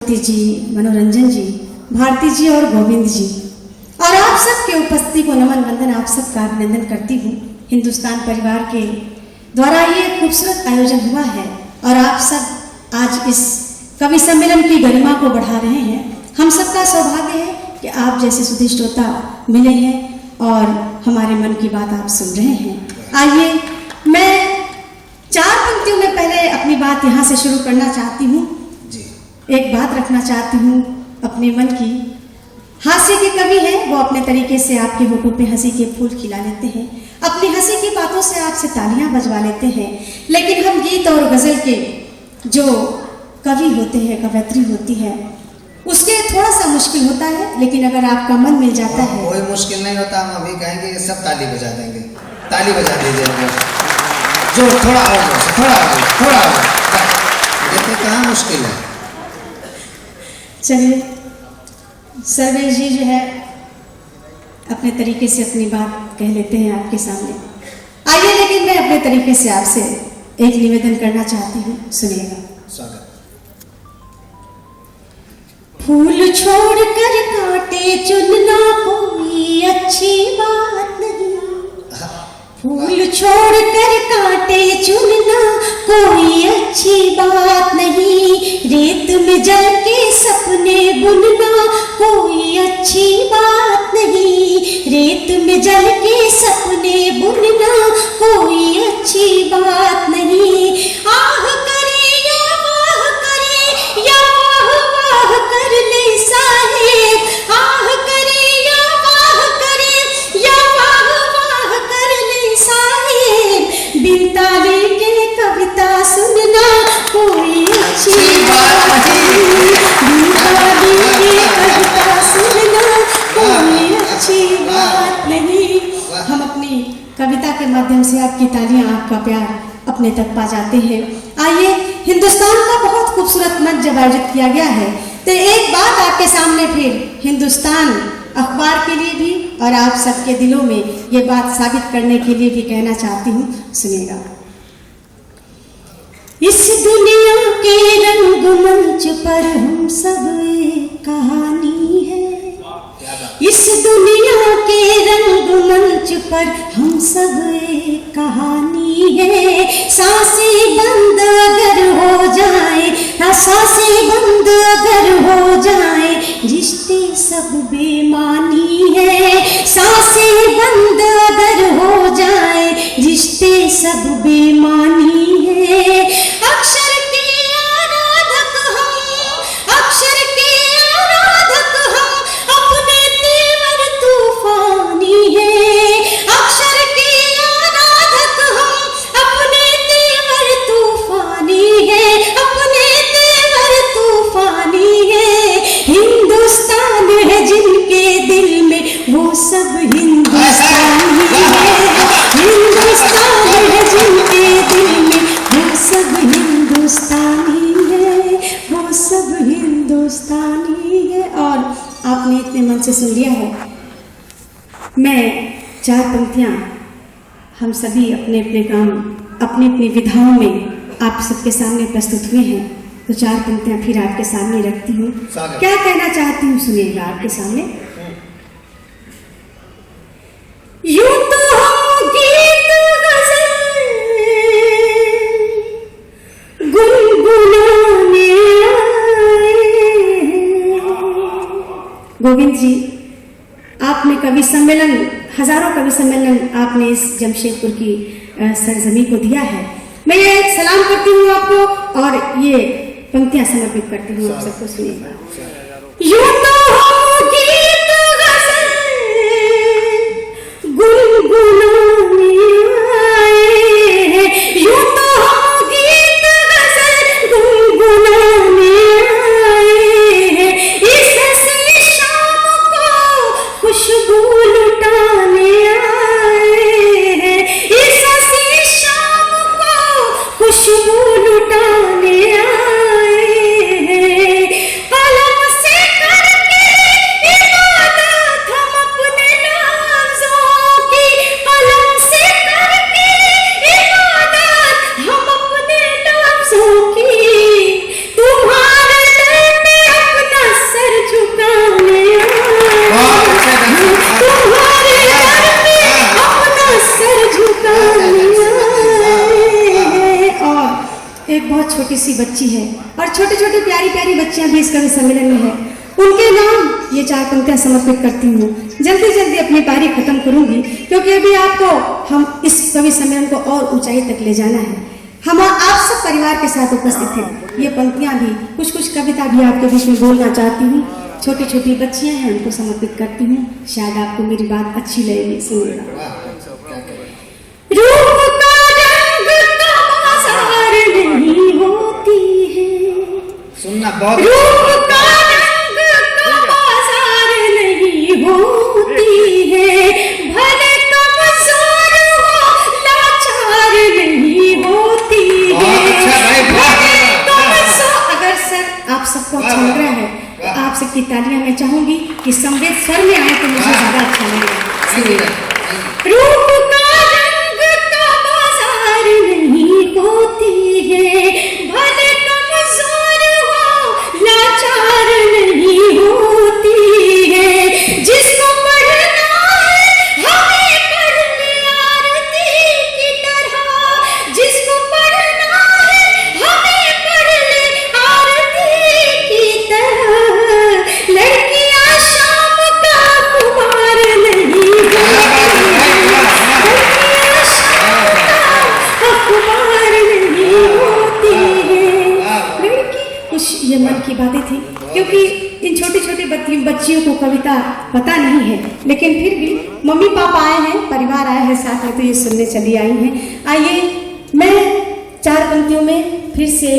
ज्योति जी, मनोरंजन जी, भारती जी और गोविंद जी और आप सबके उपस्थिति को नमन वंदन, आप सबका अभिनंदन करती हूँ। हिंदुस्तान परिवार के द्वारा ये खूबसूरत आयोजन हुआ है और आप सब आज इस कवि सम्मेलन की गरिमा को बढ़ा रहे हैं। हम सबका सौभाग्य है कि आप जैसे सुधीर श्रोता मिले हैं और हमारे मन की बात आप सुन रहे हैं। आइए मैं 4 पंक्तियों में पहले अपनी बात यहाँ से शुरू करना चाहती हूँ। एक बात रखना चाहती हूँ अपने मन की। हास्य के कवि हैं, वो अपने तरीके से आपके होठों पे हंसी के फूल खिला लेते हैं, अपनी हंसी की बातों से आपसे तालियां बजवा लेते हैं। लेकिन हम गीत और गजल के जो कवि होते हैं, कवयित्री होती है, उसके थोड़ा सा मुश्किल होता है, लेकिन अगर आपका मन मिल जाता है। कोई मुश्किल नहीं होता, हम अभी कहेंगे कि सब ताली बजा देंगे, ताली बजा दीजिए जो थोड़ा थोड़ा देखिए कहाँ मुश्किल है। चलिए सर्वेश जी जो है अपने तरीके से अपनी बात कह लेते हैं आपके सामने। आइए, लेकिन मैं अपने तरीके से आपसे एक निवेदन करना चाहती हूँ, सुनिएगा। स्वागत। फूल छोड़ कर कांटे चुनना कोई अच्छी बात नहीं, फूल छोड़ कर कांटे चुनना कोई अच्छी बात नहीं, रेत में जल के सपने बुनना कोई अच्छी बात नहीं, रेत में जल के सपने बुनना कोई अच्छी बात नहीं। आह करे या वाह करे या वाह कर ले साहेब, आह करे या वाह करे या वाह कर ले साहेब, बिन ताली के कविता सुनना कोई अच्छी बात नहीं, बिन ताली के कविता सुनना कोई अच्छी बात नहीं। हम अपनी कविता के माध्यम से आपकी तालियां, आपका प्यार अपने तक पा जाते हैं। आइए, हिंदुस्तान का बहुत खूबसूरत मंच जब आयोजित किया गया है तो एक बात आपके सामने फिर हिंदुस्तान अखबार के लिए भी और आप सबके दिलों में ये बात साबित करने के लिए भी कहना चाहती हूँ, सुनिएगा। इस दुनिया के रंगमंच पर हम सब एक कहानी है, इस दुनिया के रंगमंच पर हम सब एक कहानी है। सांसें बंद अगर हो जाए, सांसें बंद अगर हो जाए, रिश्ते सब बेमानी है, सांसें बंद अगर हो जाए, रिश्ते सब बेमानी है। अक्षर के आराधक हम, अक्षर के आराधक हम, अपने तेवर तूफानी है, अक्षर के आराधक हम, अपने तेवर तूफानी है, अपने तेवर तूफानी है। हिंदुस्तान है जिनके दिल में वो सब हिंदुस्तानी है, हिंदुस्तान है जिनके दिल में वो सब हिंदुस्तानी है, वो सब हिंदुस्तानी है। और आपने इतने मन से सुन लिया है। मैं 4 पंक्तियां हम सभी अपने अपने काम, अपनी अपनी विधाओं में आप सबके सामने प्रस्तुत हुए हैं, तो 4 पंक्तियां फिर आपके सामने रखती हूँ। क्या कहना चाहती हूँ सुनिएगा आपके सामने। यूं तो हम गीत गजल गुनगुनाने आए। गोविंद जी, आपने कवि सम्मेलन, हजारों कवि सम्मेलन आपने इस जमशेदपुर की सरजमी को दिया है। मैं ये सलाम करती हूँ आपको और ये पंक्तियां समर्पित करती हूँ आप सबको, सुनिएगा। यूं तो हम गीत गजल गुनगुनाने आए, यूं तो हम गीत गजल गुनगुनाने आए, इस हंसी शाम को खुशबू लुटाने आए, इस हंसी शाम को खुशबू लुटाने आए। कलम से कर छोटी सी बच्ची है और छोटे छोटे प्यारी प्यारी बच्चियां भी इस कवि सम्मेलन में है। उनके नाम ये 4 पंक्तियां समर्पित करती हूँ। जल्दी जल्दी अपनी पारी खत्म करूंगी क्योंकि अभी आपको हम इस कवि सम्मेलन को और ऊंचाई तक ले जाना है। हम आप सब परिवार के साथ उपस्थित हैं। ये पंक्तियां भी कुछ कविता भी आपके बीच में बोलना चाहती हूँ। छोटी छोटी बच्चियां हैं, उनको समर्पित करती हूँ। शायद आपको मेरी बात अच्छी लगेगी, सुनिएगा। रूप का रंग का बाजार नहीं होती है, सुनना बहुत रूप का रंग का बाजार नहीं होती है, भले कमजोर हो लाचार नहीं होती है। अगर सर आप सबको अच्छा लग रहा है तो आप सबकी तालियां मैं चाहूंगी कि संवेद स्वर में आए तो मुझे ज्यादा अच्छा लगेगा। रूप का रंग का बाजार नहीं होती है, भले कमजोर हो लाचार नहीं होती है, जिसको पढ़ना है हमें पढ़ ले आरती की तरह, जिसको पढ़ना है हमें पढ़ ले आरती की तरह, लड़कियां शाम का कुमार नहीं होती, लड़कियां शाम का कुमार नहीं होती है। लड़की कुछ ये मन की बातें थी क्योंकि इन छोटी छोटी बच्चियों को कविता पता नहीं है, लेकिन फिर भी मम्मी पापा आए हैं, परिवार आए हैं साथ में, तो ये सुनने चली आई हैं। आइए मैं 4 पंक्तियों में फिर से